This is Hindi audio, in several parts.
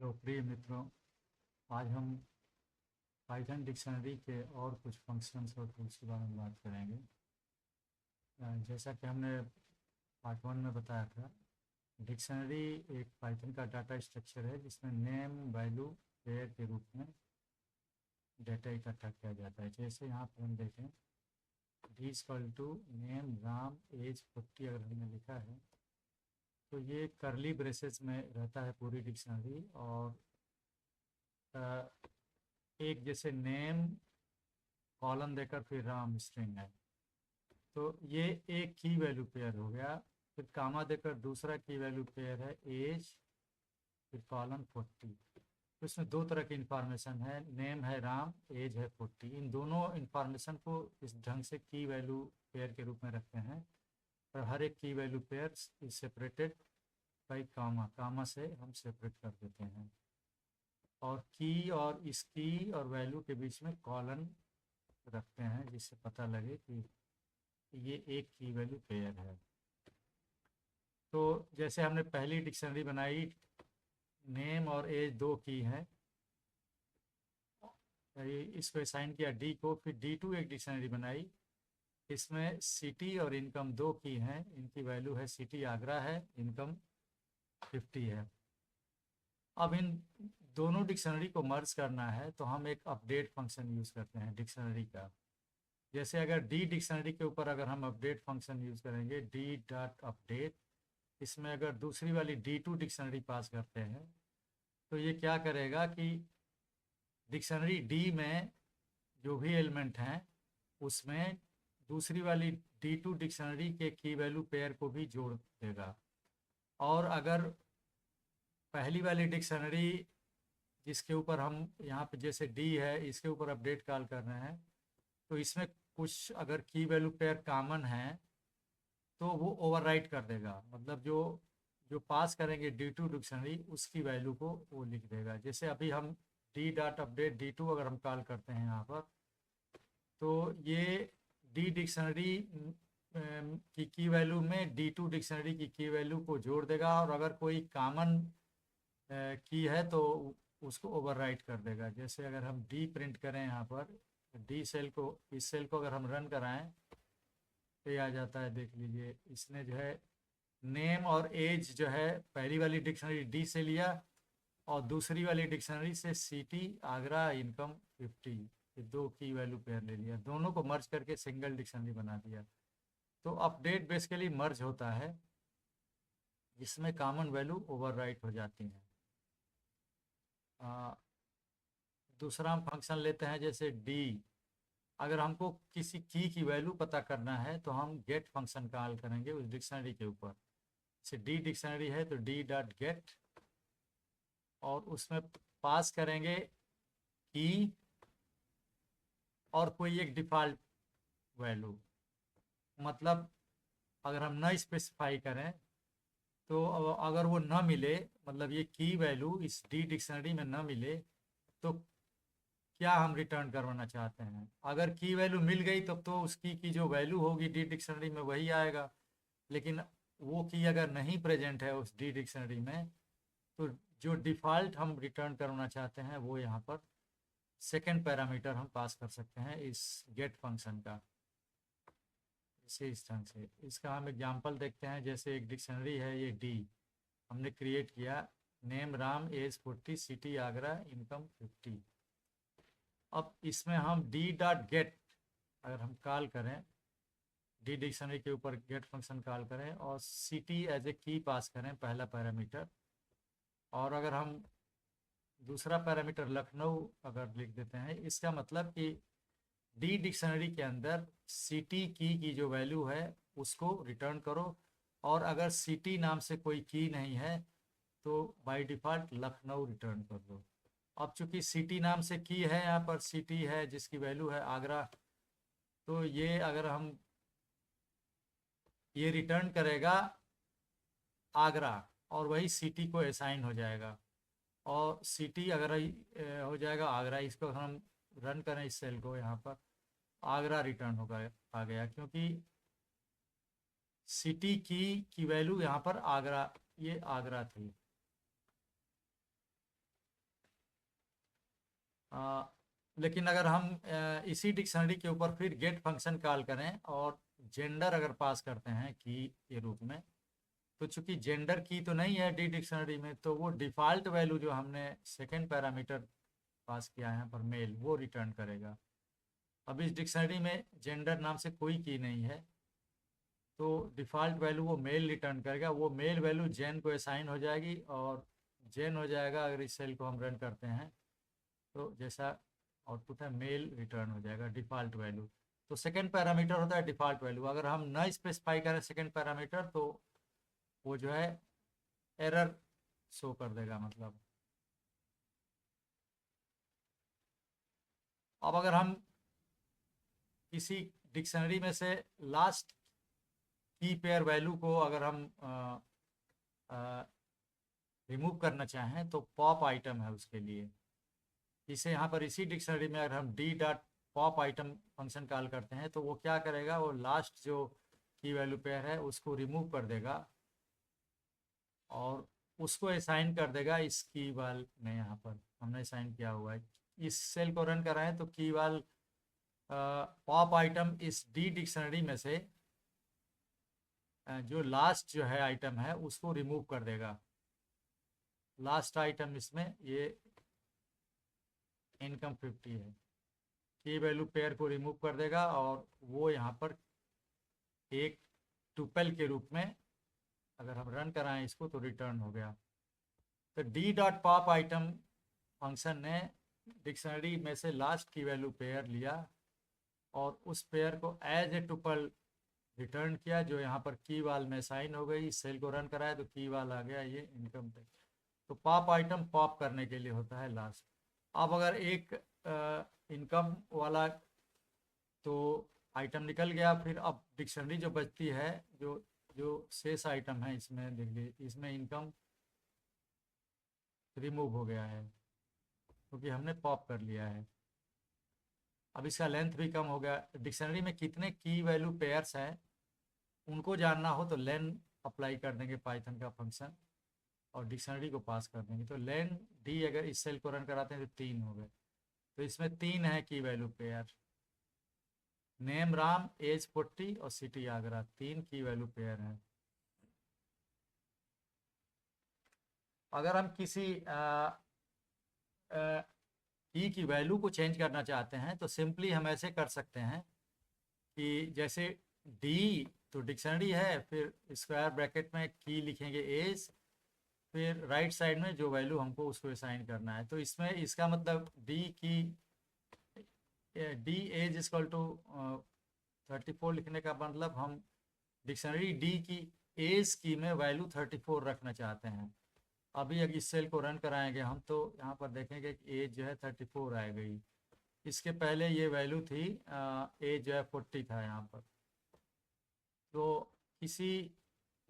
तो प्रिय मित्रों, आज हम पाइथन डिक्शनरी के और कुछ फंक्शंस और टूल्स के बारे में बात करेंगे। जैसा कि हमने पार्ट 1 में बताया था, डिक्शनरी एक पाइथन का डाटा स्ट्रक्चर है जिसमें नेम वैल्यू पेयर के रूप में डाटा इकट्ठा किया जाता है। जैसे यहाँ पर हम देखें D equal to name Ram age 40 अगर हमने लिखा है तो ये करली ब्रेसेस में रहता है पूरी डिक्शनरी। और एक जैसे नेम कॉलन देकर फिर राम स्ट्रिंग है, तो ये एक की वैल्यू पेयर हो गया। फिर कामा देकर दूसरा की वैल्यू पेयर है एज, फिर कॉलन 40। तो इसमें दो तरह की इंफॉर्मेशन है, नेम है राम, एज है 40। इन दोनों इंफॉर्मेशन को इस ढंग से की वैल्यू पेयर के रूप में रखते हैं और हर एक की value pair is separated by comma, comma से हम सेपरेट कर देते हैं। और की और इस की और वैल्यू के बीच में कॉलन रखते हैं जिससे पता लगे कि ये एक की वैल्यू पेयर है। तो जैसे हमने पहली डिक्शनरी बनाई, नेम और एज दो की हैं, इसको असाइन किया डी को। फिर D2 एक डिक्शनरी बनाई, इसमें सिटी और इनकम दो की हैं, इनकी वैल्यू है सिटी आगरा है, इनकम 50 है। अब इन दोनों डिक्शनरी को मर्ज करना है तो हम एक अपडेट फंक्शन यूज़ करते हैं डिक्शनरी का। जैसे अगर डी डिक्शनरी के ऊपर अगर हम अपडेट फंक्शन यूज़ करेंगे डी डॉट अपडेट, इसमें अगर दूसरी वाली D2 डिक्शनरी पास करते हैं तो ये क्या करेगा कि डिक्शनरी डी में जो भी एलिमेंट हैं उसमें दूसरी वाली D2 डिक्शनरी के की वैल्यू पेयर को भी जोड़ देगा। और अगर पहली वाली डिक्शनरी जिसके ऊपर हम यहाँ पे जैसे डी है इसके ऊपर अपडेट कॉल कर रहे हैं तो इसमें कुछ अगर की वैल्यू पेयर कॉमन है तो वो ओवरराइट कर देगा, मतलब जो जो पास करेंगे D2 डिक्शनरी उसकी वैल्यू को वो लिख देगा। जैसे अभी हम डी डॉट अपडेट D2 अगर हम कॉल करते हैं यहाँ पर तो ये डी डिक्शनरी की वैल्यू में D2 डिक्शनरी की वैल्यू को जोड़ देगा और अगर कोई कॉमन की है तो उसको ओवरराइट कर देगा। जैसे अगर हम डी प्रिंट करें यहाँ पर डी सेल को, इस सेल को अगर हम रन कराएं तो ये आ जाता है, देख लीजिए इसने जो है नेम और एज जो है पहली वाली डिक्शनरी डी से लिया और दूसरी वाली डिक्शनरी से सिटी आगरा इनकम 50, ये दो की वैल्यू पेयर ले लिया, दोनों को मर्ज करके सिंगल डिक्शनरी बना दिया। तो अपडेट बेसिकली मर्ज होता है जिसमें कॉमन वैल्यू ओवरराइट हो जाती हैं। दूसरा हम फंक्शन लेते हैं जैसे डी, अगर हमको किसी की वैल्यू पता करना है तो हम गेट फंक्शन कॉल करेंगे उस डिक्शनरी के ऊपर। जैसे डी डिक्शनरी है तो डी डॉट गेट और उसमें पास करेंगे की और कोई एक डिफ़ॉल्ट वैल्यू। मतलब अगर हम न स्पेसिफाई करें तो अगर वो न मिले, मतलब ये की वैल्यू इस डी डिक्शनरी में न मिले तो क्या हम रिटर्न करवाना चाहते हैं। अगर की वैल्यू मिल गई तब तो उसकी की जो वैल्यू होगी डी डिक्शनरी में वही आएगा, लेकिन वो की अगर नहीं प्रेजेंट है उस डी डिक्शनरी में तो जो डिफ़ॉल्ट हम रिटर्न करना चाहते हैं वो यहाँ पर सेकेंड पैरामीटर हम पास कर सकते हैं इस गेट फंक्शन का। इस ढंग से इसका हम एग्जांपल देखते हैं। जैसे एक डिक्शनरी है ये डी, हमने क्रिएट किया name Ram age 40 city Agra income 50। अब इसमें हम डी डॉट गेट अगर हम कॉल करें, डी डिक्शनरी के ऊपर गेट फंक्शन कॉल करें और सिटी एज ए की पास करें पहला पैरामीटर, और अगर हम दूसरा पैरामीटर लखनऊ अगर लिख देते हैं, इसका मतलब कि डी डिक्शनरी के अंदर सिटी की जो वैल्यू है उसको रिटर्न करो, और अगर सिटी नाम से कोई की नहीं है तो बाय डिफ़ॉल्ट लखनऊ रिटर्न कर दो। अब चूंकि सिटी नाम से की है, यहाँ पर सिटी है जिसकी वैल्यू है आगरा, तो ये अगर हम ये रिटर्न करेगा आगरा और वही सिटी को असाइन हो जाएगा, और सिटी अगर हो जाएगा आगरा। इसको हम रन करें इस सेल को, यहाँ पर आगरा रिटर्न होगा आ गया, क्योंकि सिटी की वैल्यू यहाँ पर आगरा, ये आगरा थी। लेकिन अगर हम इसी डिक्शनरी के ऊपर फिर गेट फंक्शन कॉल करें और जेंडर अगर पास करते हैं की के रूप में, तो चूंकि जेंडर की तो नहीं है डी डिक्शनरी में, तो वो डिफ़ॉल्ट वैल्यू जो हमने सेकेंड पैरामीटर पास किया है यहाँ पर मेल, वो रिटर्न करेगा। अब इस डिक्शनरी में जेंडर नाम से कोई की नहीं है, तो डिफ़ॉल्ट वैल्यू वो मेल रिटर्न करेगा। वो मेल वैल्यू जेन को असाइन हो जाएगी और जेन हो जाएगा। अगर इस सेल को हम रन करते हैं तो जैसा आउटपुट है मेल रिटर्न हो जाएगा डिफ़ॉल्ट वैल्यू। तो सेकेंड पैरामीटर होता है डिफ़ॉल्ट वैल्यू। अगर हम न स्पेसिफाई करें सेकेंड पैरामीटर तो वो जो है एरर शो कर देगा। मतलब अब अगर हम किसी डिक्शनरी में से लास्ट की पेयर वैल्यू को अगर हम रिमूव करना चाहें तो पॉप आइटम है उसके लिए। इसे यहाँ पर इसी डिक्शनरी में अगर हम D dot pop item function call करते हैं तो वो क्या करेगा, वो लास्ट जो की वैल्यू पेयर है उसको रिमूव कर देगा और उसको असाइन कर देगा इस की वाल में। यहाँ पर हमने असाइन किया हुआ है। इस सेल को रन कराएं तो की वाल पॉप आइटम इस डी डिक्शनरी में से जो लास्ट जो है आइटम है उसको रिमूव कर देगा। लास्ट आइटम इसमें ये इनकम 50 है। की वैल्यू पेयर को रिमूव कर देगा और वो यहाँ पर एक टुपल के रूप में अगर हम रन कराएं इसको तो रिटर्न हो गया। तो D dot pop item function ने डिक्शनरी में से लास्ट की वैल्यू पेयर लिया और उस पेयर को एज ए टुपल रिटर्न किया, जो यहाँ पर की वाल में साइन हो गई। सेल को रन कराया तो की वाल आ गया ये इनकम पे। तो पॉप आइटम पॉप करने के लिए होता है लास्ट। अब अगर एक इनकम वाला तो आइटम निकल गया, फिर अब डिक्शनरी जो बचती है, जो जो शेष आइटम है इसमें देख लीजिए, इसमें इनकम रिमूव हो गया है क्योंकि हमने पॉप कर लिया है। अब इसका लेंथ भी कम हो गया। डिक्शनरी में कितने की वैल्यू पेयर्स हैं उनको जानना हो तो लेन अप्लाई कर देंगे पाइथन का फंक्शन और डिक्शनरी को पास कर देंगे। तो लेन डी अगर इस सेल को रन कराते हैं तो 3 हो गए। तो इसमें 3 है की value pair. Name Ram, age 40 और सिटी आगरा, 3 की वैल्यू पेयर है। अगर हम किसी की वैल्यू को चेंज करना चाहते हैं तो सिंपली हम ऐसे कर सकते हैं कि जैसे डी तो डिक्शनरी है, फिर स्क्वायर ब्रैकेट में की लिखेंगे एज, फिर राइट साइड में जो वैल्यू हमको उसको असाइन करना है। तो इसमें इसका मतलब डी एज इक्वल टू 34 लिखने का मतलब हम डिक्शनरी डी की एज की में वैल्यू 34 रखना चाहते हैं। अभी अगर इस सेल को रन कराएंगे हम तो यहाँ पर देखेंगे कि एज जो है 34 आ गई। इसके पहले ये वैल्यू थी एज जो है 40 था यहाँ पर। तो किसी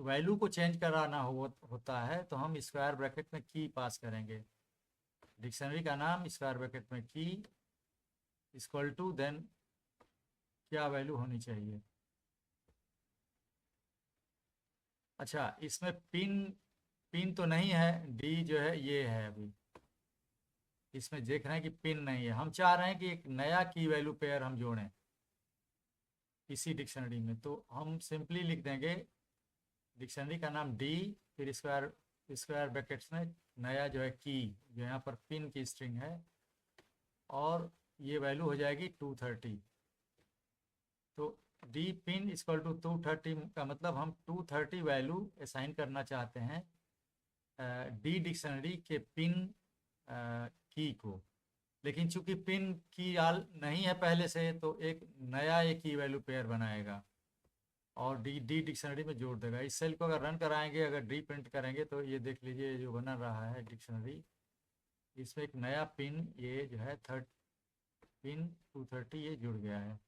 वैल्यू को चेंज कराना होता है तो हम स्क्वायर ब्रैकेट में की पास करेंगे। डिक्शनरी का नाम स्क्वायर ब्रैकेट में की इक्वल टू देन क्या वैल्यू होनी चाहिए। अच्छा, इसमें पिन पिन तो नहीं है, डी जो है ये है। अभी इसमें देख रहे हैं कि पिन नहीं है। हम चाह रहे हैं कि एक नया की वैल्यू पेयर हम जोड़ें इसी डिक्शनरी में, तो हम सिंपली लिख देंगे डिक्शनरी का नाम डी, फिर स्क्वायर ब्रैकेट्स में नया जो है की, जो यहाँ पर पिन की स्ट्रिंग है, और ये वैल्यू हो जाएगी 230। तो डी पिन इक्वल टू 230 का मतलब हम 230 वैल्यू असाइन करना चाहते हैं डी डिक्शनरी के पिन की को। लेकिन चूंकि पिन की आल नहीं है पहले से, तो एक नया एक की वैल्यू पेयर बनाएगा और डी डिक्शनरी में जोड़ देगा। इस सेल को अगर रन कराएंगे, अगर डी प्रिंट करेंगे तो ये देख लीजिए जो बना रहा है डिक्शनरी, इसमें एक नया पिन ये जो है पिन 230 ये जुड़ गया है।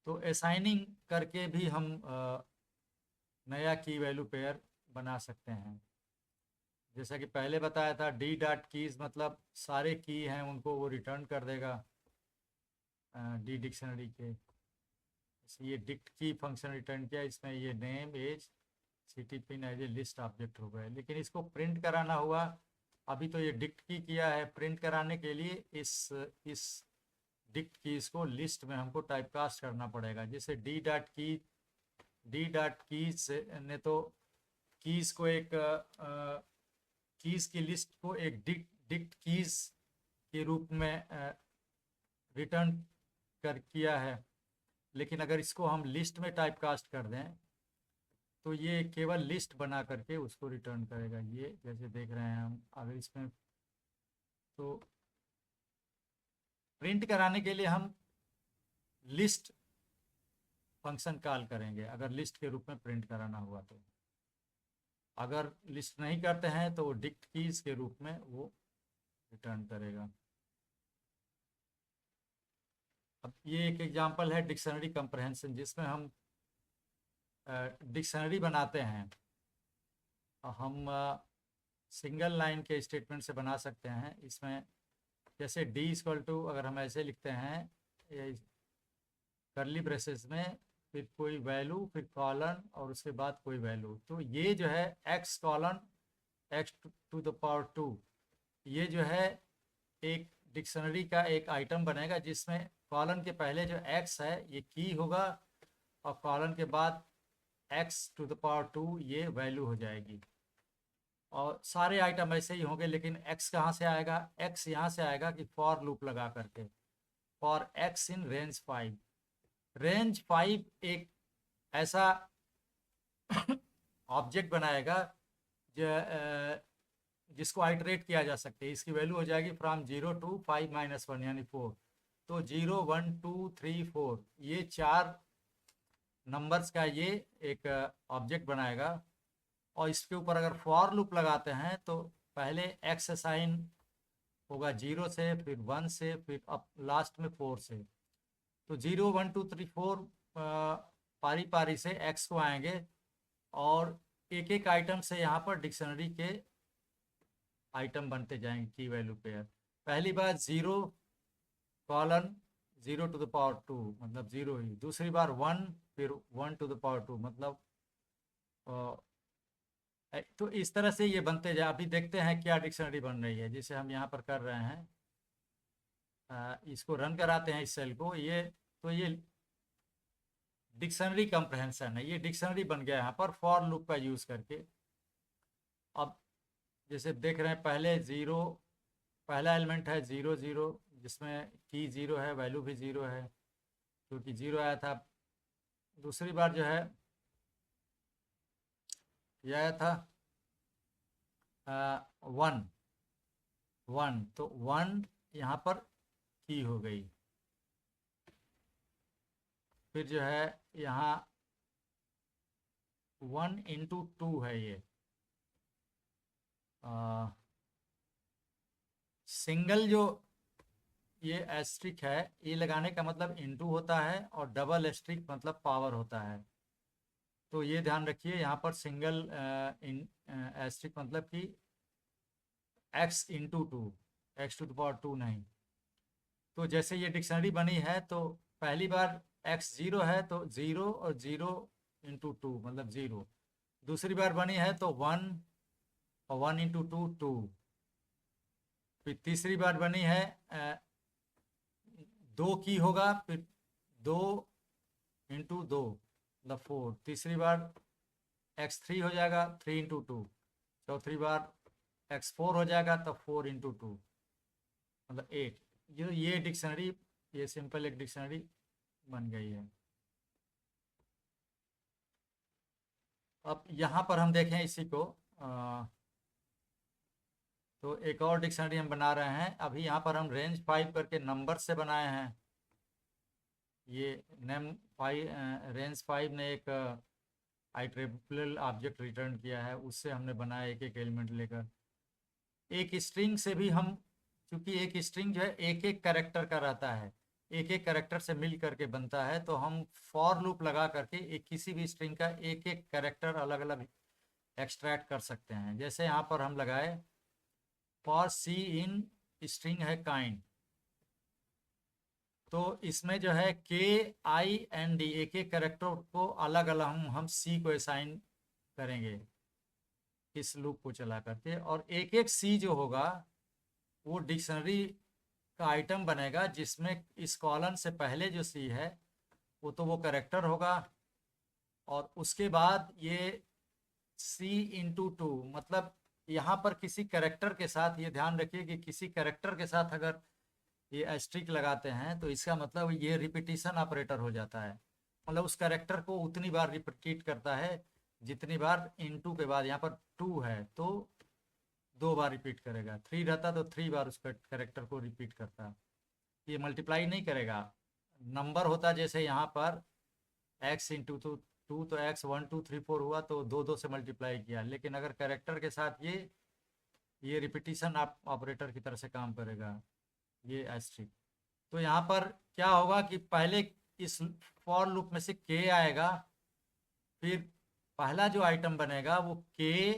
तो असाइनिंग करके भी हम नया की वैल्यू पेयर बना सकते हैं। जैसा कि पहले बताया था, डी डॉट कीज मतलब सारे की हैं उनको वो रिटर्न कर देगा डी डिक्शनरी के। ये डिक्ट की फंक्शन रिटर्न किया, इसमें ये name age city pin as a list object हो गए। लेकिन इसको प्रिंट कराना हुआ अभी तो ये डिक्ट की किया है, प्रिंट कराने के लिए इस डिक्ट कीज को लिस्ट में हमको टाइपकास्ट करना पड़ेगा। जैसे डी डॉट कीज ने तो कीज को एक कीज की लिस्ट को एक डिक्ट कीज के रूप में रिटर्न कर किया है, लेकिन अगर इसको हम लिस्ट में टाइपकास्ट कर दें तो ये केवल लिस्ट बना करके उसको रिटर्न करेगा। ये जैसे देख रहे हैं हम, अगर इसमें तो प्रिंट कराने के लिए हम लिस्ट फंक्शन कॉल करेंगे, अगर लिस्ट के रूप में प्रिंट कराना हुआ तो। अगर लिस्ट नहीं करते हैं तो डिक्ट कीज के रूप में वो रिटर्न करेगा। अब ये एक एग्जांपल है डिक्शनरी कंप्रहेंशन, जिसमें हम डिक्शनरी बनाते हैं। हम सिंगल लाइन के स्टेटमेंट से बना सकते हैं। इसमें जैसे डी इक्वल टू, अगर हम ऐसे लिखते हैं करली ब्रेसेस में, फिर कोई वैल्यू, फिर कॉलन और उसके बाद कोई वैल्यू, तो ये जो है X colon X to the power 2, ये जो है एक डिक्शनरी का एक आइटम बनेगा, जिसमें कॉलन के पहले जो एक्स है ये की होगा और कॉलन के बाद एक्स टू द पावर 2 ये वैल्यू हो जाएगी। और सारे आइटम ऐसे ही होंगे, लेकिन x कहाँ से आएगा? x यहाँ से आएगा कि फॉर लूप लगा करके, for x in range 5। Range 5 एक ऐसा ऑब्जेक्ट बनाएगा जिसको आइटरेट किया जा सकते हैं। इसकी वैल्यू हो जाएगी फ्रॉम 0 to 5 - 1 यानी 4। तो 0 1 2 3 4 ये 4 नंबर्स का ये एक ऑब्जेक्ट बनाएगा। और इसके ऊपर अगर फॉर लूप लगाते हैं तो पहले एक्स साइन होगा 0 से, फिर 1 से, फिर अब लास्ट में 4 से। तो 0 1 2 3 4 पारी पारी से एक्स को आएंगे और एक एक आइटम से यहाँ पर डिक्शनरी के आइटम बनते जाएंगे की वैल्यू पेयर। पहली बार 0 कॉलन 0 टू द पावर 2 मतलब 0 ही। दूसरी बार 1, फिर 1 टू द पावर 2 मतलब तो इस तरह से ये बनते जाए। अभी देखते हैं क्या डिक्शनरी बन रही है, जिसे हम यहाँ पर कर रहे हैं। इसको रन कराते हैं इस सेल को। ये तो ये डिक्शनरी कंप्रहेंशन है, ये डिक्शनरी बन गया यहाँ पर फॉर लूप का यूज़ करके। अब जैसे देख रहे हैं पहले 0, पहला एलिमेंट है 0 0, जिसमें की 0 है, वैल्यू भी 0 है क्योंकि 0 आया था। दूसरी बार जो है यह आया था 1 1, तो 1 यहाँ पर की हो गई। फिर जो है यहाँ 1 × 2 है ये। सिंगल जो ये एस्ट्रिक है, ये लगाने का मतलब इनटू होता है और डबल एस्ट्रिक मतलब पावर होता है। तो ये ध्यान रखिए, यहाँ पर सिंगल एस्ट्रिक मतलब कि x × 2, x to the power 2 नहीं। तो जैसे ये डिक्शनरी बनी है तो पहली बार x 0 है तो 0 और 0 × 2 मतलब 0। दूसरी बार बनी है तो 1 और 1 × 2 2। फिर तीसरी बार बनी है 2 की होगा, फिर 2 × 2 मतलब 4। तीसरी बार x3 हो जाएगा 3 × 2। चौथी बार x4 हो जाएगा तो 4 × 2 मतलब 8। ये डिक्शनरी, ये सिंपल एक डिक्शनरी बन गई है। अब यहाँ पर हम देखें इसी को, तो एक और डिक्शनरी हम बना रहे हैं। अभी यहाँ पर हम रेंज 5 करके नंबर से बनाए हैं। ये नेम 5 रेंज 5 ने एक आइट्रेबल ऑब्जेक्ट रिटर्न किया है, उससे हमने बनाया एक एक एलिमेंट लेकर। एक स्ट्रिंग से भी हम, क्योंकि एक स्ट्रिंग जो है एक एक कैरेक्टर का रहता है, एक एक कैरेक्टर से मिल करके बनता है, तो हम फॉर लूप लगा करके एक किसी भी स्ट्रिंग का एक एक कैरेक्टर अलग अलग एक्सट्रैक्ट कर सकते हैं। जैसे यहाँ पर हम लगाए फॉर सी इन स्ट्रिंग है काइंड, तो इसमें जो है KIND एक एक कैरेक्टर को अलग अलग हम सी को असाइन करेंगे। इस लूप को चला करके, और एक एक सी जो होगा वो डिक्शनरी का आइटम बनेगा, जिसमें इस कॉलन से पहले जो सी है वो तो वो कैरेक्टर होगा, और उसके बाद ये सी इंटू टू, मतलब यहाँ पर किसी कैरेक्टर के साथ, ये ध्यान रखिए कि किसी कैरेक्टर के साथ अगर ये एस्ट्रिक लगाते हैं तो इसका मतलब ये रिपीटिशन ऑपरेटर हो जाता है, मतलब उस कैरेक्टर को उतनी बार रिपीट करता है जितनी बार इनटू के बाद, यहाँ पर 2 है तो 2 बार रिपीट करेगा, 3 रहता तो 3 बार उस कैरेक्टर को रिपीट करता, ये मल्टीप्लाई नहीं करेगा। नंबर होता जैसे यहाँ पर x इंटू टू, तो x 1 2 3 4 हुआ तो 2 से मल्टीप्लाई किया, लेकिन अगर कैरेक्टर के साथ ये रिपीटिशन ऑपरेटर की तरह से काम करेगा, ये एस्ट्रिक। तो यहाँ पर क्या होगा कि पहले इस फॉर लूप में से k आएगा, फिर पहला जो आइटम बनेगा वो k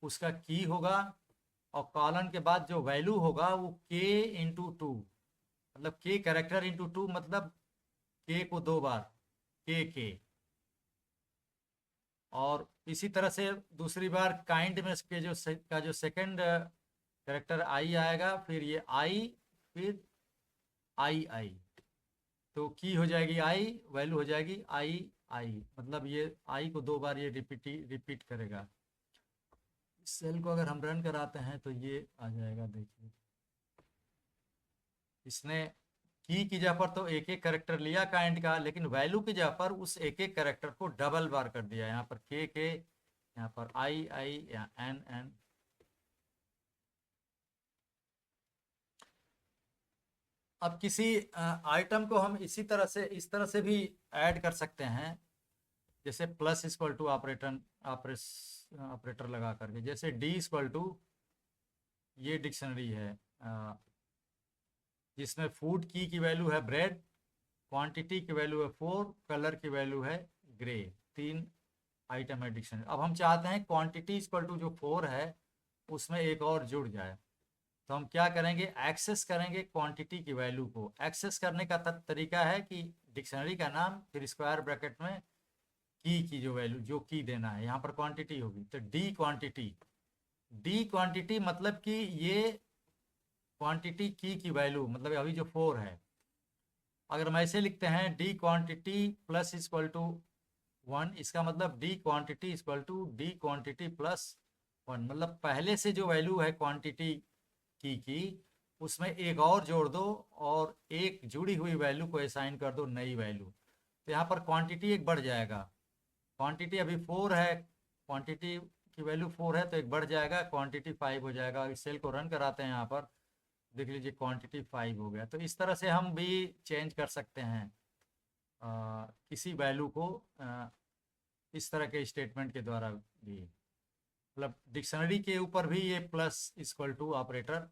उसका की होगा, और कॉलन के बाद जो वैल्यू होगा वो k इंटू टू, मतलब k कैरेक्टर इंटू टू, मतलब k को 2 बार k। और इसी तरह से दूसरी बार काइंड में के जो सेकंड कैरेक्टर i आएगा, फिर ये i, फिर i, तो की हो जाएगी i, वैल्यू हो जाएगी i, मतलब ये i को 2 बार ये रिपीट करेगा। इस सेल को अगर हम रन कराते हैं तो ये आ जाएगा, देखिए इसने की जगह पर तो एक एक कैरेक्टर लिया काइंड का, लेकिन वैल्यू की जगह पर उस एक एक कैरेक्टर को डबल बार कर दिया, यहाँ पर के, यहाँ पर आई, या एन। अब किसी आइटम को हम इस तरह से भी ऐड कर सकते हैं, जैसे प्लस इक्वल टू ऑपरेटर लगा करके, जैसे डी इक्वल टू, ये डिक्शनरी है जिसमें फूड की वैल्यू है ब्रेड, क्वांटिटी की वैल्यू है 4, कलर की वैल्यू है ग्रे, 3 आइटम है डिक्शनरी। अब हम चाहते हैं क्वांटिटी इक्वल टू जो 4 है उसमें एक और जुड़ जाए, तो हम क्या करेंगे, एक्सेस करेंगे क्वांटिटी की वैल्यू को। एक्सेस करने का तरीका है कि डिक्शनरी का नाम, फिर स्क्वायर ब्रैकेट में की जो वैल्यू, जो की देना है, यहाँ पर क्वांटिटी होगी तो डी क्वांटिटी, मतलब कि ये क्वांटिटी की वैल्यू, मतलब अभी जो 4 है, अगर हम ऐसे लिखते हैं D quantity plus equal to 1, इसका मतलब D quantity equal to D quantity plus 1, मतलब पहले से जो वैल्यू है क्वांटिटी की उसमें एक और जोड़ दो, और एक जुड़ी हुई वैल्यू को असाइन कर दो नई वैल्यू, तो यहाँ पर क्वांटिटी एक बढ़ जाएगा। क्वांटिटी अभी 4 है, क्वांटिटी की वैल्यू 4 है तो एक बढ़ जाएगा, क्वांटिटी 5 हो जाएगा। इस सेल को रन कराते हैं, यहाँ पर देख लीजिए क्वांटिटी 5 हो गया। तो इस तरह से हम भी चेंज कर सकते हैं किसी वैल्यू को इस तरह के स्टेटमेंट के द्वारा भी, मतलब डिक्शनरी के ऊपर भी ये प्लस इक्वल टू ऑपरेटर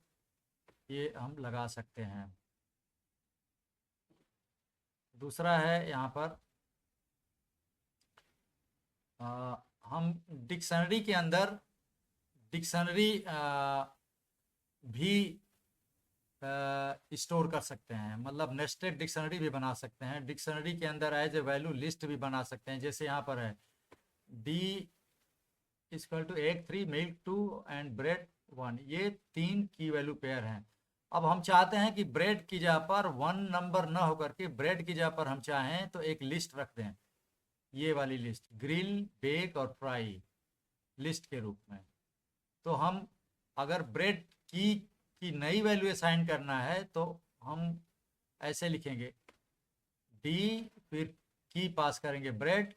ये हम लगा सकते हैं। दूसरा है यहाँ पर हम डिक्शनरी के अंदर डिक्शनरी भी स्टोर कर सकते हैं, मतलब नेस्टेड डिक्शनरी भी बना सकते हैं। डिक्शनरी के अंदर एज ए वैल्यू लिस्ट भी बना सकते हैं, जैसे यहाँ पर है D equal to egg 3, milk 2 and bread 1, ये 3 की वैल्यू पेयर हैं। अब हम चाहते हैं कि ब्रेड की जगह पर 1 नंबर न होकर के ब्रेड की जगह पर हम चाहें तो एक लिस्ट रख दें, ये वाली लिस्ट, ग्रिल, बेक और फ्राई लिस्ट के रूप में। तो हम अगर ब्रेड की नई वैल्यू असाइन करना है तो हम ऐसे लिखेंगे डी, फिर की पास करेंगे ब्रेड,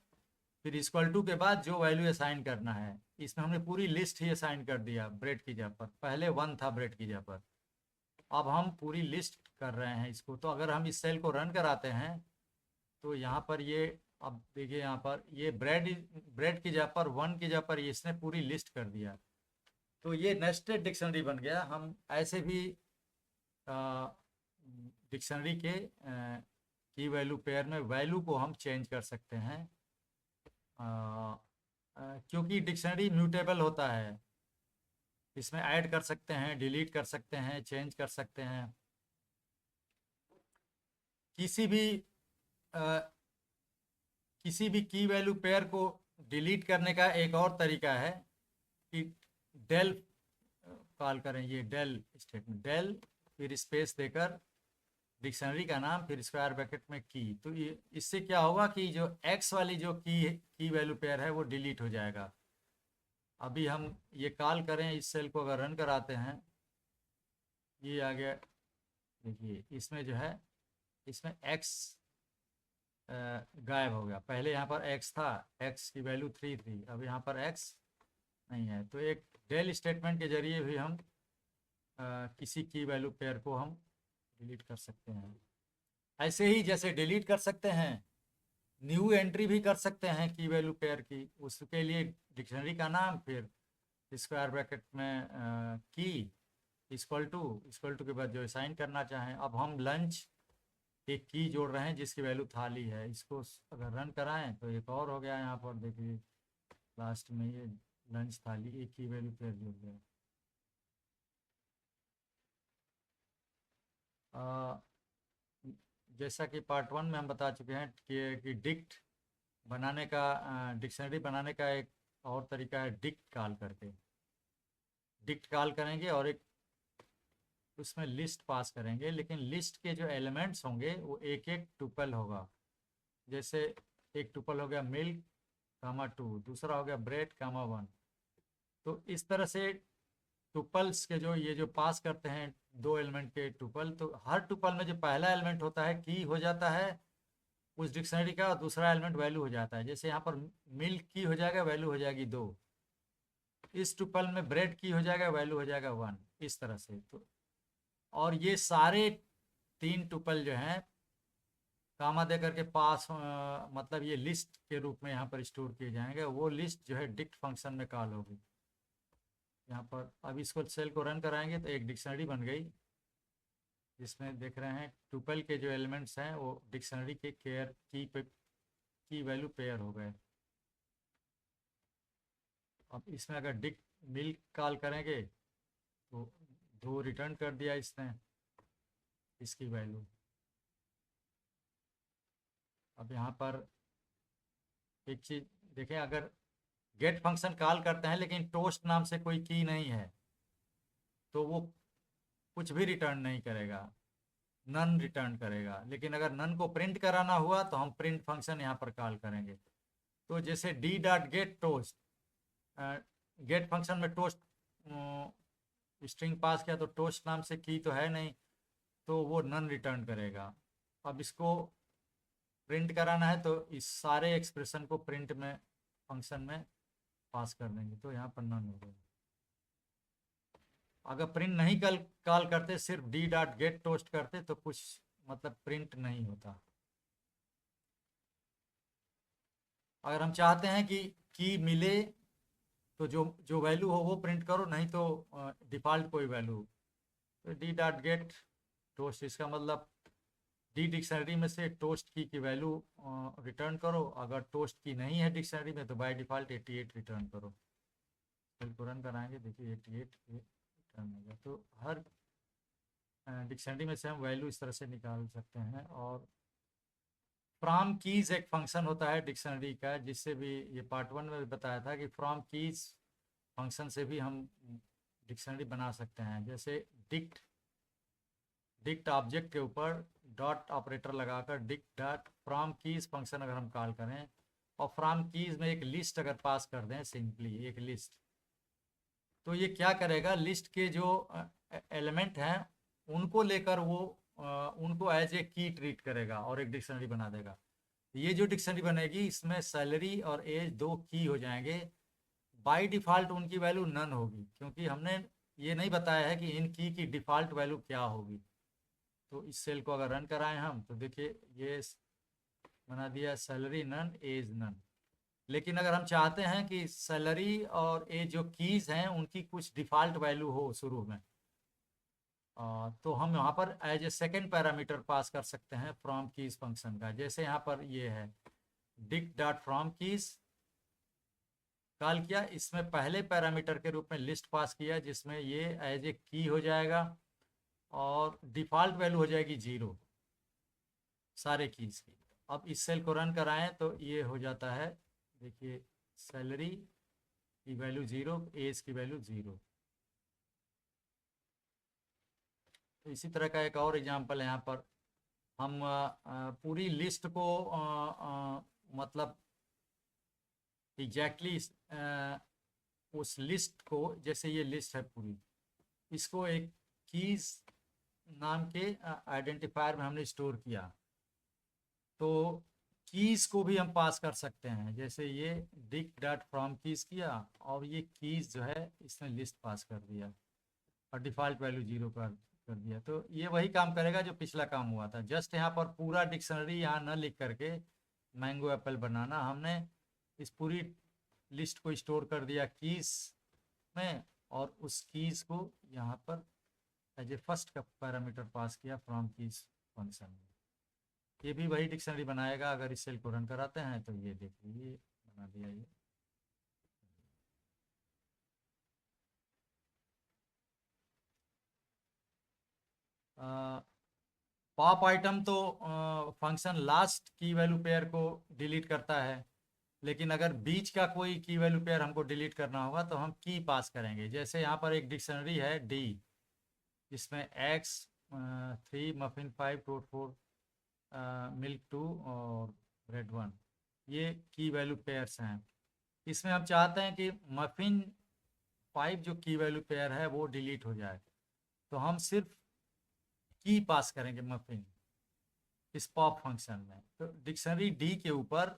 फिर इक्वल टू के बाद जो वैल्यू असाइन करना है। इसमें हमने पूरी लिस्ट ही असाइन कर दिया ब्रेड की जगह पर, पहले 1 था ब्रेड की जगह पर, अब हम पूरी लिस्ट कर रहे हैं इसको। तो अगर हम इस सेल को रन कराते हैं तो यहाँ पर ये, अब देखिए यहाँ पर ये ब्रेड की जगह पर 1 की जगह पर इसने पूरी लिस्ट कर दिया, तो ये नेस्टेड डिक्शनरी बन गया। हम ऐसे भी डिक्शनरी के की वैल्यू पेयर में वैल्यू को हम चेंज कर सकते हैं, क्योंकि डिक्शनरी म्यूटेबल होता है, इसमें ऐड कर सकते हैं, डिलीट कर सकते हैं, चेंज कर सकते हैं। किसी भी की वैल्यू पेयर को डिलीट करने का एक और तरीका है कि डेल कॉल करें, ये डेल स्टेटमेंट, डेल फिर स्पेस देकर डिक्शनरी का नाम फिर स्क्वायर ब्रैकेट में की। तो ये इससे क्या होगा कि जो एक्स वाली जो की वैल्यू पेयर है वो डिलीट हो जाएगा। अभी हम ये कॉल करें, इस सेल को अगर रन कराते हैं, ये आ गया, देखिए इसमें जो है, इसमें एक्स गायब हो गया। पहले यहाँ पर एक्स था, एक्स की वैल्यू 3 थी, अब यहाँ पर एक्स नहीं है। तो एक डेल स्टेटमेंट के जरिए भी हम किसी की वैल्यू पेयर को हम डिलीट कर सकते हैं। ऐसे ही जैसे डिलीट कर सकते हैं, न्यू एंट्री भी कर सकते हैं की वैल्यू पेयर की। उसके लिए डिक्शनरी का नाम फिर स्क्वायर ब्रैकेट में की इक्वल टू के बाद जो असाइन करना चाहें। अब हम लंच एक की जोड़ रहे हैं जिसकी वैल्यू थाली है, इसको अगर रन कराएं तो एक और हो गया। यहाँ पर देखिए लास्ट में ये लंच थाली एक की वैल्यू पेयर जुड़ गया। जैसा कि पार्ट 1 में हम बता चुके हैं कि डिक्ट बनाने का, डिक्शनरी बनाने का एक और तरीका है डिक्ट कॉल करके। डिक्ट कॉल करेंगे और एक उसमें लिस्ट पास करेंगे, लेकिन लिस्ट के जो एलिमेंट्स होंगे वो एक एक टुपल होगा। जैसे एक टुपल हो गया मिल्क कामा 2, दूसरा हो गया ब्रेड कामा 1। तो इस तरह से टुपल्स के जो ये जो पास करते हैं दो एलिमेंट के टुपल, तो हर टुपल में जो पहला एलिमेंट होता है की हो जाता है उस डिक्शनरी का, और दूसरा एलिमेंट वैल्यू हो जाता है। जैसे यहाँ पर मिल्क की हो जाएगा, वैल्यू हो जाएगी 2। इस टुपल में ब्रेड की हो जाएगा, वैल्यू हो जाएगा 1, इस तरह से। तो और ये सारे 3 टुपल जो हैं कामा दे करके पास मतलब ये लिस्ट के रूप में यहाँ पर स्टोर किए जाएंगे। वो लिस्ट जो है डिक्ट फंक्शन में कॉल होगी यहाँ पर। अब इसको सेल को रन कराएंगे तो एक डिक्शनरी बन गई, जिसमें देख रहे हैं टुपल के जो एलिमेंट्स हैं वो डिक्शनरी के केयर की वैल्यू पेयर हो गए। अब इसमें अगर डिक्ट मिल्क कॉल करेंगे तो 2 रिटर्न कर दिया इसने इसकी वैल्यू। अब यहाँ पर एक चीज़ देखें, अगर गेट फंक्शन कॉल करते हैं लेकिन टोस्ट नाम से कोई की नहीं है तो वो कुछ भी रिटर्न नहीं करेगा, नन रिटर्न करेगा। लेकिन अगर नन को प्रिंट कराना हुआ तो हम प्रिंट फंक्शन यहाँ पर कॉल करेंगे। तो जैसे D dot get toast, get function में टोस्ट स्ट्रिंग पास किया तो टोस्ट नाम से की तो है नहीं, तो वो नन रिटर्न करेगा। अब इसको प्रिंट कराना है तो इस सारे एक्सप्रेशन को प्रिंट में फंक्शन में पास कर देंगे, तो यहाँ पर नन हो गया। अगर प्रिंट नहीं कॉल करते, सिर्फ डी डॉट गेट टोस्ट करते तो कुछ मतलब प्रिंट नहीं होता। अगर हम चाहते हैं कि मिले तो जो वैल्यू हो वो प्रिंट करो, नहीं तो डिफ़ॉल्ट कोई वैल्यू। तो डी डॉट गेट टोस्ट, इसका मतलब डी डिक्शनरी में से टोस्ट की वैल्यू रिटर्न करो। अगर टोस्ट की नहीं है डिक्शनरी में तो बाय डिफ़ॉल्ट 88 रिटर्न करो। फिर रन कराएंगे, देखिए 88 रिटर्न हो गया। तो हर डिक्शनरी में से हम वैल्यू इस तरह से निकाल सकते हैं। और फ्रॉम कीज एक फंक्शन होता है डिक्शनरी का, जिससे भी ये पार्ट 1 में भी बताया था कि फ्रॉम कीज फंक्शन से भी हम डिक्शनरी बना सकते हैं। जैसे डिक्ट ऑब्जेक्ट के ऊपर डॉट ऑपरेटर लगाकर dict dot from keys function अगर हम कॉल करें और फ्रॉम कीज में एक लिस्ट अगर पास कर दें, सिंपली एक लिस्ट, तो ये क्या करेगा, लिस्ट के जो एलिमेंट हैं उनको लेकर वो उनको एज ए की ट्रीट करेगा और एक डिक्शनरी बना देगा। ये जो डिक्शनरी बनेगी इसमें सैलरी और एज 2 की हो जाएंगे। बाय डिफ़ॉल्ट उनकी वैल्यू नन होगी, क्योंकि हमने ये नहीं बताया है कि इन की डिफ़ॉल्ट वैल्यू क्या होगी। तो इस सेल को अगर रन कराएं हम तो देखिए ये बना दिया सैलरी नन एज नन। लेकिन अगर हम चाहते हैं कि सैलरी और एज जो कीज़ हैं उनकी कुछ डिफ़ॉल्ट वैल्यू हो शुरू में, तो हम यहाँ पर as a second parameter pass कर सकते हैं फ्रॉम कीज फंक्शन का। जैसे यहाँ पर ये है dict dot from keys call किया, इसमें पहले पैरामीटर के रूप में लिस्ट पास किया जिसमें ये एज ए की हो जाएगा और डिफ़ॉल्ट वैल्यू हो जाएगी 0 सारे कीज की। अब इस सेल को रन कराएं तो ये हो जाता है, देखिए सैलरी की वैल्यू 0, एज की वैल्यू 0। तो इसी तरह का एक और एग्जांपल है यहाँ पर। हम पूरी लिस्ट को मतलब एग्जैक्टली उस लिस्ट को, जैसे ये लिस्ट है पूरी, इसको एक कीज नाम के आइडेंटिफायर में हमने स्टोर किया। तो कीज को भी हम पास कर सकते हैं, जैसे ये डिक डॉट फ्रॉम कीज किया और ये कीज जो है इसने लिस्ट पास कर दिया और डिफ़ॉल्ट वैल्यू 0 कर दिया। तो ये वही काम करेगा जो पिछला काम हुआ था। जस्ट यहाँ पर पूरा डिक्शनरी यहाँ न लिख करके मैंगो एप्पल बनाना, हमने इस पूरी लिस्ट को स्टोर कर दिया कीज में और उस कीज को यहाँ पर एज ए फर्स्ट का पैरामीटर पास किया फ्रॉम कीज फंक्शन में। ये भी वही डिक्शनरी बनाएगा। अगर इस सेल को रन कराते हैं तो ये देख लीजिए बना दिया ये। पॉप आइटम तो फंक्शन लास्ट की वैल्यू पेयर को डिलीट करता है, लेकिन अगर बीच का कोई की वैल्यू पेयर हमको डिलीट करना होगा तो हम की पास करेंगे। जैसे यहाँ पर एक डिक्शनरी है डी, जिसमें एक्स 3, मफिन 5, टोट 4, मिल्क 2 और ब्रेड 1, ये की वैल्यू पेयर्स हैं। इसमें हम चाहते हैं कि मफिन 5 जो की वैल्यू पेयर है वो डिलीट हो जाए, तो हम सिर्फ की पास करेंगे मफिन इस पॉप फंक्शन में। तो डिक्शनरी डी के ऊपर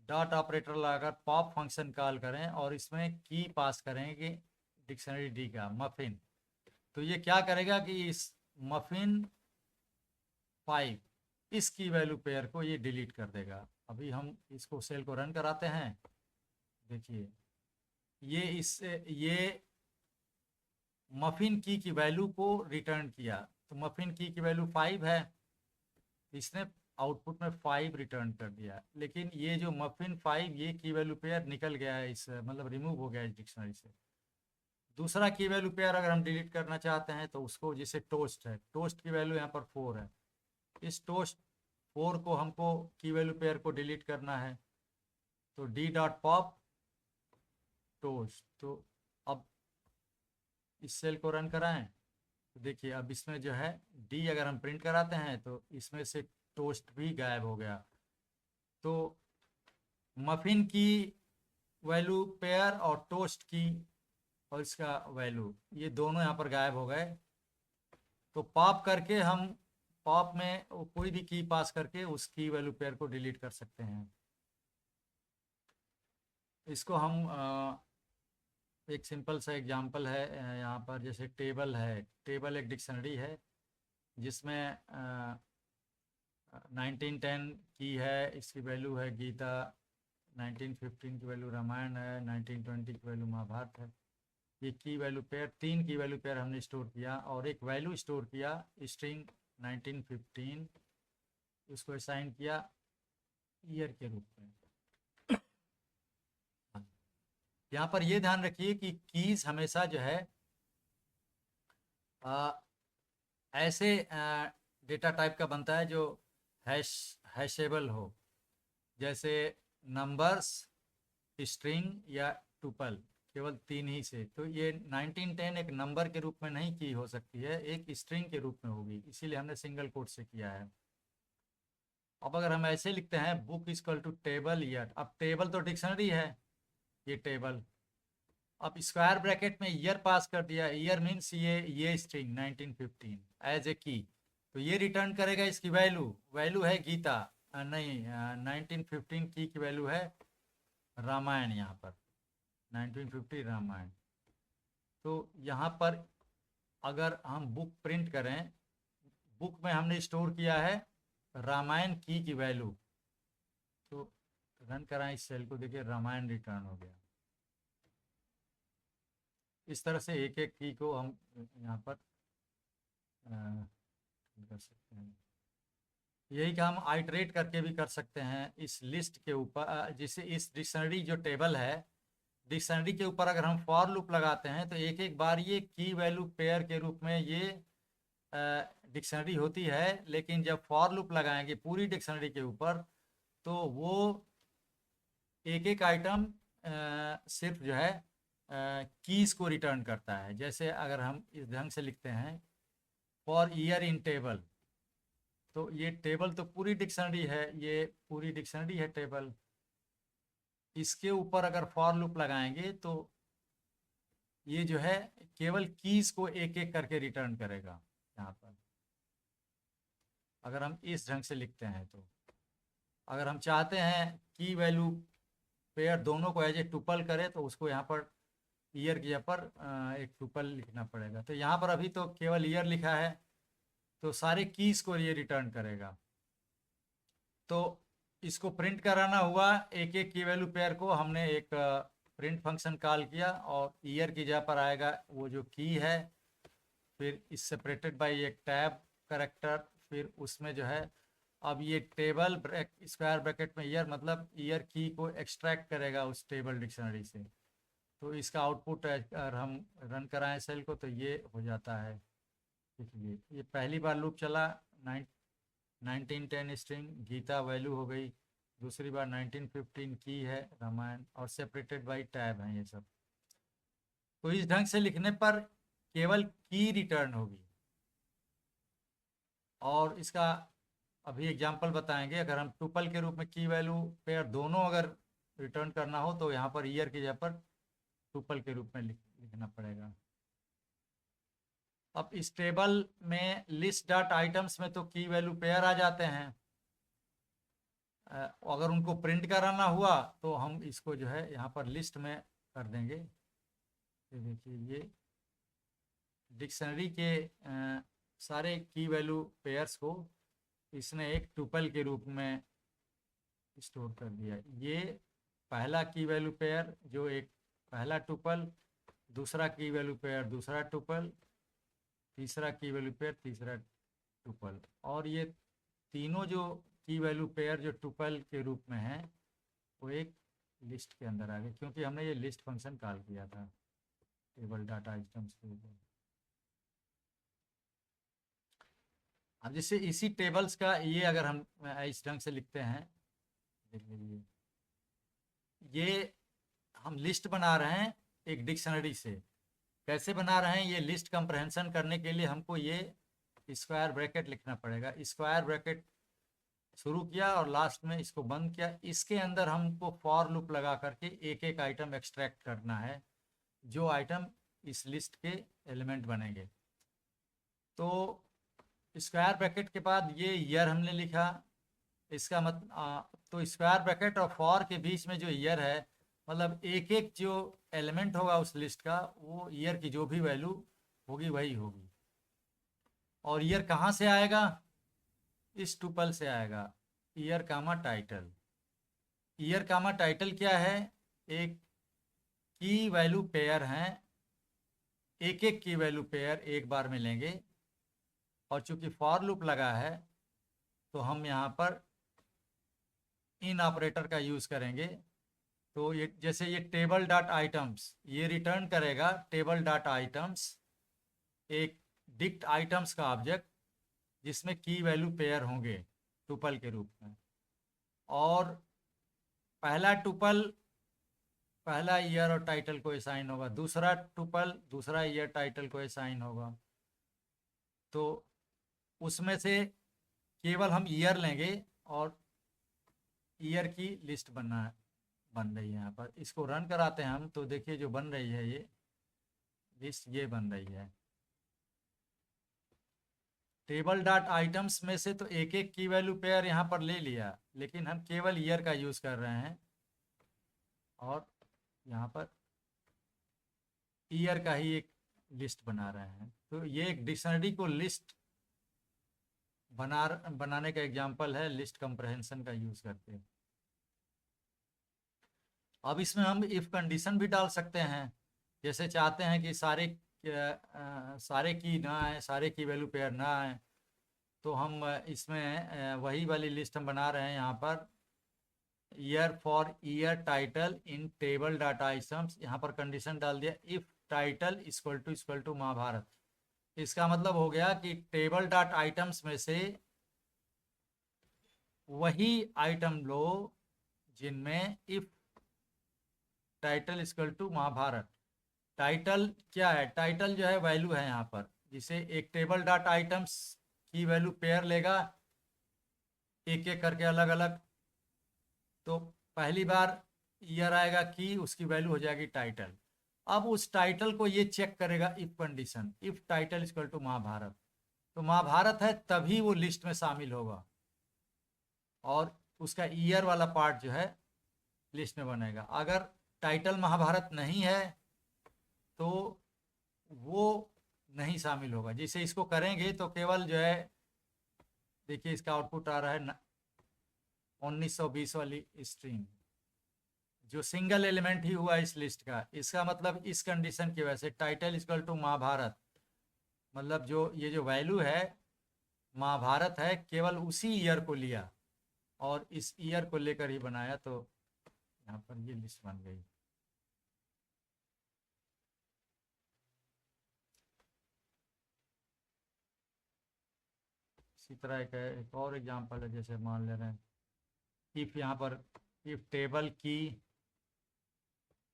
डॉट ऑपरेटर लगाकर पॉप फंक्शन कॉल करें और इसमें की पास करेंगे डिक्शनरी डी का मफिन। तो ये क्या करेगा कि इस मफिन 5 इस की वैल्यू पेयर को ये डिलीट कर देगा। अभी हम इसको सेल को रन कराते हैं, देखिए ये मफिन की वैल्यू को रिटर्न किया। तो मफिन की वैल्यू 5 है, इसने आउटपुट में 5 रिटर्न कर दिया। लेकिन ये जो मफिन 5 ये की वैल्यू पेयर निकल गया है, इस मतलब रिमूव हो गया इस डिक्शनरी से। दूसरा की वैल्यू पेयर अगर हम डिलीट करना चाहते हैं तो उसको, जैसे टोस्ट है, टोस्ट की वैल्यू यहाँ पर 4 है, इस टोस्ट 4 को हमको की वैल्यू पेयर को डिलीट करना है। तो डी डॉट पॉप टोस्ट। तो अब इस सेल को रन कराएं तो देखिए अब इसमें जो है डी अगर हम प्रिंट कराते हैं तो इसमें से टोस्ट भी गायब हो गया। तो मफिन की वैल्यू पेयर और टोस्ट की और इसका वैल्यू ये दोनों यहाँ पर गायब हो गए। तो पॉप करके हम पॉप में कोई भी की पास करके उस की वैल्यू पेयर को डिलीट कर सकते हैं। इसको हम एक सिंपल सा एग्जांपल है यहाँ पर, जैसे टेबल है, टेबल एक डिक्शनरी है जिसमें 1910 की है, इसकी वैल्यू है गीता, 1915 की वैल्यू रामायण है, 1920 की वैल्यू महाभारत है। ये की वैल्यू पेयर, 3 की वैल्यू पेयर हमने स्टोर किया और एक वैल्यू स्टोर किया स्ट्रिंग 1915, उसको असाइन किया ईयर के रूप में। यहाँ पर ये ध्यान रखिए कि कीज हमेशा जो है ऐसे डेटा टाइप का बनता है जो हैशेबल हो, जैसे नंबर्स, स्ट्रिंग या टुपल, केवल 3 ही से। तो ये 1910 एक नंबर के रूप में नहीं की हो सकती है, एक स्ट्रिंग के रूप में होगी, इसीलिए हमने सिंगल कोट से किया है। अब अगर हम ऐसे लिखते हैं book equal to table year, अब टेबल तो डिक्शनरी है, ये टेबल, अब स्क्वायर ब्रैकेट में ईयर पास कर दिया, ईयर मीन्स ये स्ट्रिंग 1915 एज ए की, तो ये रिटर्न करेगा इसकी वैल्यू है गीता, नहीं 1915 की वैल्यू है रामायण, यहाँ पर 1950 रामायण। तो यहाँ पर अगर हम बुक प्रिंट करें, बुक में हमने स्टोर किया है रामायण की वैल्यू, तो रन कराएं इस सेल को, देखिए रामायण रिटर्न हो गया। इस तरह से एक एक की को हम यहाँ पर कर सकते हैं। यही काम आइटरेट करके भी कर सकते हैं इस लिस्ट के ऊपर, जिसे इस डिक्शनरी जो टेबल है, डिक्शनरी के ऊपर अगर हम फॉर लूप लगाते हैं तो एक एक बार ये की वैल्यू पेयर के रूप में ये डिक्शनरी होती है, लेकिन जब फॉर लूप लगाएंगे पूरी डिक्शनरी के ऊपर तो वो एक एक आइटम सिर्फ जो है कीज को रिटर्न करता है। जैसे अगर हम इस ढंग से लिखते हैं फॉर ईयर इन टेबल, तो ये टेबल तो पूरी डिक्शनरी है, ये पूरी डिक्शनरी है टेबल। इसके ऊपर अगर फॉर लूप लगाएंगे तो ये जो है केवल कीज को एक एक करके रिटर्न करेगा यहाँ पर, अगर हम इस ढंग से लिखते हैं। तो अगर हम चाहते हैं की वैल्यू पेयर दोनों को एज ए टुपल करे तो उसको यहाँ पर ईयर की जगह पर एक टुपल लिखना पड़ेगा। तो यहाँ पर अभी तो केवल ईयर लिखा है, तो सारे कीज को ये रिटर्न करेगा। तो इसको प्रिंट कराना हुआ, एक एक की वैल्यू पेयर को हमने एक प्रिंट फंक्शन कॉल किया और ईयर की जगह पर आएगा वो जो की है, फिर इस सेपरेटेड बाय एक टैब करेक्टर, फिर उसमें जो है अब ये टेबल स्क्वायर ब्रैकेट में ईयर, मतलब ईयर की को एक्सट्रैक्ट करेगा उस टेबल डिक्शनरी से। तो इसका आउटपुट अगर हम रन कराएं सेल को तो ये हो जाता है। देखिए ये पहली बार लूप चला, 1910 स्ट्रिंग गीता वैल्यू हो गई, दूसरी बार 1915 की है रामायण, और सेपरेटेड बाय टैब है ये सब। तो इस ढंग से लिखने पर केवल की रिटर्न होगी। और इसका अभी एग्जांपल बताएंगे। अगर हम टुपल के रूप में की वैल्यू पेयर दोनों अगर रिटर्न करना हो तो यहाँ पर ईयर की जगह पर टुपल के रूप में लिखना पड़ेगा। अब इस टेबल में लिस्ट डॉट आइटम्स में तो की वैल्यू पेयर आ जाते हैं। अगर उनको प्रिंट कराना हुआ तो हम इसको जो है यहाँ पर लिस्ट में कर देंगे। ये देखिए ये डिक्शनरी के सारे की वैल्यू पेयर्स को इसने एक टुपल के रूप में स्टोर कर दिया। ये पहला की वैल्यू पेयर जो एक पहला टुपल, दूसरा की वैल्यू पेयर दूसरा टुपल, तीसरा की वैल्यू पेयर तीसरा टुपल, और ये तीनों जो की वैल्यू पेयर जो टुपल के रूप में है वो एक लिस्ट के अंदर आ गए, क्योंकि हमने ये लिस्ट फंक्शन कॉल किया था टेबल डाटा आइटम्स के ऊपर। अब जैसे इसी टेबल्स का ये अगर हम इस ढंग से लिखते हैं, देख लीजिए ये हम लिस्ट बना रहे हैं एक डिक्शनरी से। कैसे बना रहे हैं, ये लिस्ट कंप्रहेंशन करने के लिए हमको ये स्क्वायर ब्रैकेट लिखना पड़ेगा। स्क्वायर ब्रैकेट शुरू किया और लास्ट में इसको बंद किया। इसके अंदर हमको फॉर लूप लगा करके एक एक आइटम एक्सट्रैक्ट करना है, जो आइटम इस लिस्ट के एलिमेंट बनेंगे। तो स्क्वायर ब्रैकेट के बाद ये ईयर हमने लिखा, इसका तो स्क्वायर ब्रैकेट और फॉर के बीच में जो ईयर है, मतलब एक एक जो एलिमेंट होगा उस लिस्ट का वो ईयर की जो भी वैल्यू होगी वही होगी। और ईयर कहाँ से आएगा, इस टुपल से आएगा, ईयर कामा टाइटल। ईयर कामा टाइटल क्या है, एक की वैल्यू पेयर हैं, एक एक की वैल्यू पेयर एक बार में लेंगे। और चूंकि फॉर लूप लगा है तो हम यहाँ पर इन ऑपरेटर का यूज़ करेंगे। तो ये जैसे ये टेबल डॉट आइटम्स ये रिटर्न करेगा, टेबल डॉट आइटम्स एक डिक्ट आइटम्स का ऑब्जेक्ट जिसमें की वैल्यू पेयर होंगे टुपल के रूप में। और पहला टुपल पहला ईयर और टाइटल को असाइन होगा, दूसरा टुपल दूसरा ईयर टाइटल को असाइन होगा। तो उसमें से केवल हम ईयर लेंगे और ईयर की लिस्ट बन रही है यहाँ पर। इसको रन कराते हैं हम तो देखिए जो बन रही है ये लिस्ट ये बन रही है। टेबल डॉट आइटम्स में से तो एक एक की वैल्यू पेयर यहाँ पर ले लिया, लेकिन हम केवल ईयर का यूज़ कर रहे हैं और यहाँ पर ईयर का ही एक लिस्ट बना रहे हैं। तो ये एक डिक्शनरी को लिस्ट बनाने का एग्जाम्पल है लिस्ट कंप्रहेंशन का यूज़ करके। अब इसमें हम इफ़ कंडीशन भी डाल सकते हैं। जैसे चाहते हैं कि सारे की ना आए, सारे की वैल्यू पेयर ना आए, तो हम इसमें वही वाली लिस्ट हम बना रहे हैं यहाँ पर year for year title in table data items. यहाँ पर कंडीशन डाल दिया if title equal to Mahabharata. इसका मतलब हो गया कि टेबल डॉट आइटम्स में से वही आइटम लो जिनमें if title equal to Mahabharata. Title क्या है? टाइटल जो है वैल्यू है यहाँ पर, जिसे एक टेबल डॉट आइटम्स की वैल्यू पेयर लेगा एक एक करके अलग अलग। तो पहली बार ईयर आएगा की, उसकी वैल्यू हो जाएगी टाइटल। अब उस टाइटल को ये चेक करेगा if condition, if title equal to Mahabharata, तो महाभारत है तभी वो लिस्ट में शामिल होगा, और उसका ईयर वाला पार्ट जो है लिस्ट में बनेगा। अगर टाइटल महाभारत नहीं है तो वो नहीं शामिल होगा। जिसे इसको करेंगे तो केवल जो है, देखिए इसका आउटपुट आ रहा है 1920 वाली स्ट्रिंग, जो सिंगल एलिमेंट ही हुआ इस लिस्ट का। इसका मतलब इस कंडीशन की वजह से टाइटल इक्वल टू महाभारत, मतलब जो ये जो वैल्यू है महाभारत है, केवल उसी ईयर को लिया और इस ईयर को लेकर ही बनाया, तो यहाँ पर ये लिस्ट बन गई। इसी तरह एक और एग्जांपल है, जैसे मान ले रहे हैं इफ, यहाँ पर इफ टेबल की,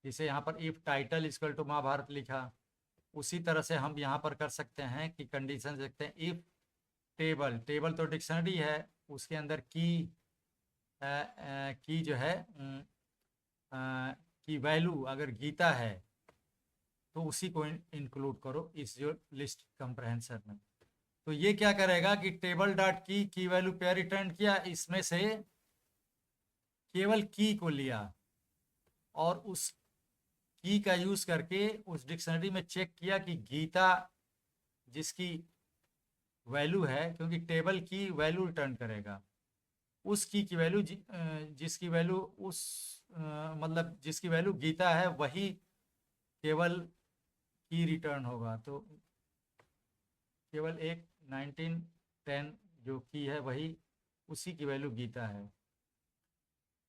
जिसे यहाँ पर if title equal to Mahabharata लिखा, उसी तरह से हम यहाँ पर कर सकते हैं कि कंडीशन देखते हैं इफ टेबल, टेबल तो डिक्शनरी है, उसके अंदर की जो है की वैल्यू अगर गीता है तो उसी को इंक्लूड करो इस जो लिस्ट कंप्रहेंसर में। तो ये क्या करेगा कि टेबल डॉट की वैल्यू पेयर रिटर्न किया, इसमें से केवल की को लिया और उस की का यूज करके उस डिक्शनरी में चेक किया कि गीता जिसकी वैल्यू है, क्योंकि टेबल की वैल्यू रिटर्न करेगा, उस की वैल्यू जिसकी वैल्यू उस मतलब जिसकी वैल्यू गीता है वही केवल की रिटर्न होगा। तो केवल एक 1910 जो की है वही, उसी की वैल्यू गीता है।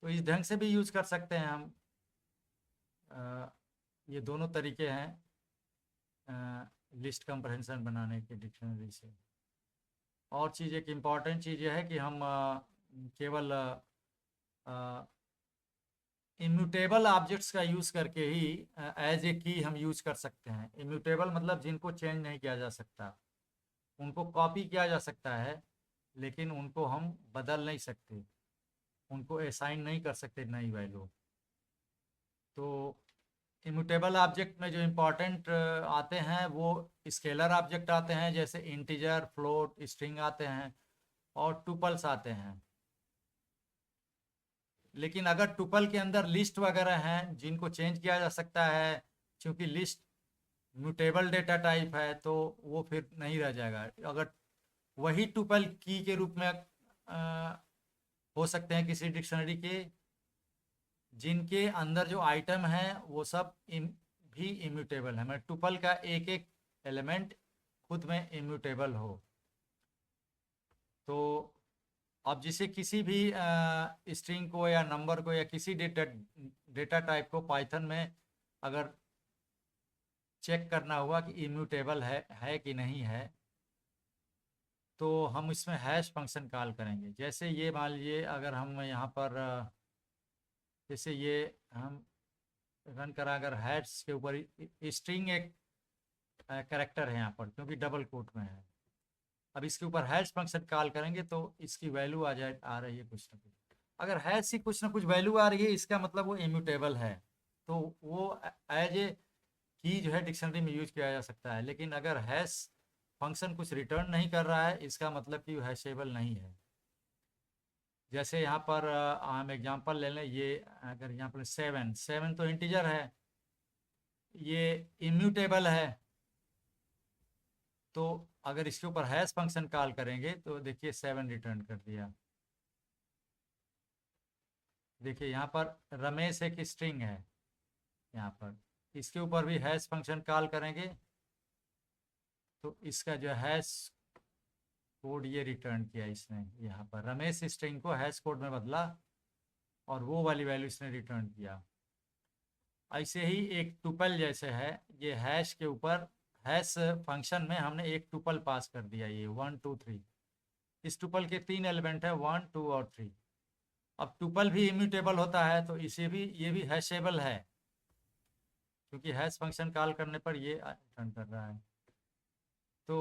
तो इस ढंग से भी यूज कर सकते हैं हम। ये दोनों तरीके हैं लिस्ट कंप्रहेंशन बनाने के डिक्शनरी से। और चीज़, एक इम्पॉर्टेंट चीज़ यह है कि हम केवल इम्यूटेबल ऑब्जेक्ट्स का यूज़ करके ही एज ए की हम यूज कर सकते हैं। इम्यूटेबल मतलब जिनको चेंज नहीं किया जा सकता, उनको कॉपी किया जा सकता है लेकिन उनको हम बदल नहीं सकते, उनको असाइन नहीं कर सकते नई वैल्यू। तो इम्यूटेबल ऑब्जेक्ट में जो इम्पोर्टेंट आते हैं वो स्केलर ऑब्जेक्ट आते हैं, जैसे इंटीजर, फ्लोट, स्ट्रिंग आते हैं और टुपल्स आते हैं। लेकिन अगर टुपल के अंदर लिस्ट वगैरह हैं जिनको चेंज किया जा सकता है, क्योंकि लिस्ट म्यूटेबल डेटा टाइप है, तो वो फिर नहीं रह जाएगा। अगर वही टुपल की के रूप में हो सकते हैं किसी डिक्शनरी के, जिनके अंदर जो आइटम है वो सब भी इम्यूटेबल है, मतलब टुपल का एक एक एलिमेंट खुद में इम्यूटेबल हो। तो अब जिसे किसी भी स्ट्रिंग को या नंबर को या किसी डेटा टाइप को पाइथन में अगर चेक करना हुआ कि इम्यूटेबल है कि नहीं है, तो हम इसमें हैश फंक्शन कॉल करेंगे। जैसे ये मान लीजिए अगर हम यहाँ पर जैसे ये हम रन करा, अगर हैश के ऊपर स्ट्रिंग एक कैरेक्टर है यहाँ पर, क्योंकि डबल कोट में है, अब इसके ऊपर हैश फंक्शन कॉल करेंगे तो इसकी वैल्यू आ रही है कुछ ना कुछ। अगर हैश की कुछ ना कुछ वैल्यू आ रही है, इसका मतलब वो इम्यूटेबल है, तो वो एज ए की जो है डिक्शनरी में यूज किया जा सकता है। लेकिन अगर हैश फंक्शन कुछ रिटर्न नहीं कर रहा है, इसका मतलब कि वो हैशेबल नहीं है। जैसे यहाँ पर हम एग्जांपल ले लें, ये अगर यहाँ पर 7 तो इंटीजर है, ये इम्यूटेबल है, तो अगर इसके ऊपर हैश फंक्शन कॉल करेंगे तो देखिए 7 रिटर्न कर दिया। देखिए यहाँ पर रमेश एक स्ट्रिंग है, यहाँ पर इसके ऊपर भी हैश फंक्शन कॉल करेंगे तो इसका जो हैश कोड ये रिटर्न किया इसने, यहाँ पर रमेश स्ट्रिंग को हैश कोड में बदला और वो वाली वैल्यू इसने रिटर्न किया। ऐसे ही एक टुपल जैसे है, ये हैश के ऊपर हैश फंक्शन में हमने एक टुपल पास कर दिया, ये 1 2 3। इस टुपल के 3 एलिमेंट है, 1 2 और 3। अब टुपल भी इम्यूटेबल होता है, तो इसे भी, ये भी हैशेबल है, क्योंकि हैश फंक्शन कॉल करने पर ये रिटर्न कर रहा है। तो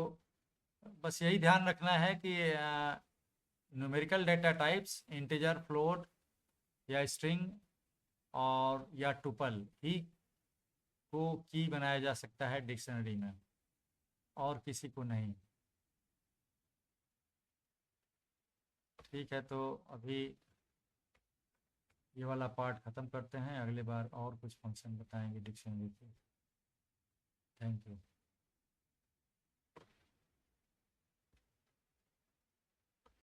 बस यही ध्यान रखना है कि numerical data types integer, float या स्ट्रिंग और या टुपल ही को की बनाया जा सकता है डिक्शनरी में, और किसी को नहीं। ठीक है, तो अभी ये वाला पार्ट ख़त्म करते हैं, अगले बार और कुछ फंक्शन बताएंगे डिक्शनरी के। Thank you.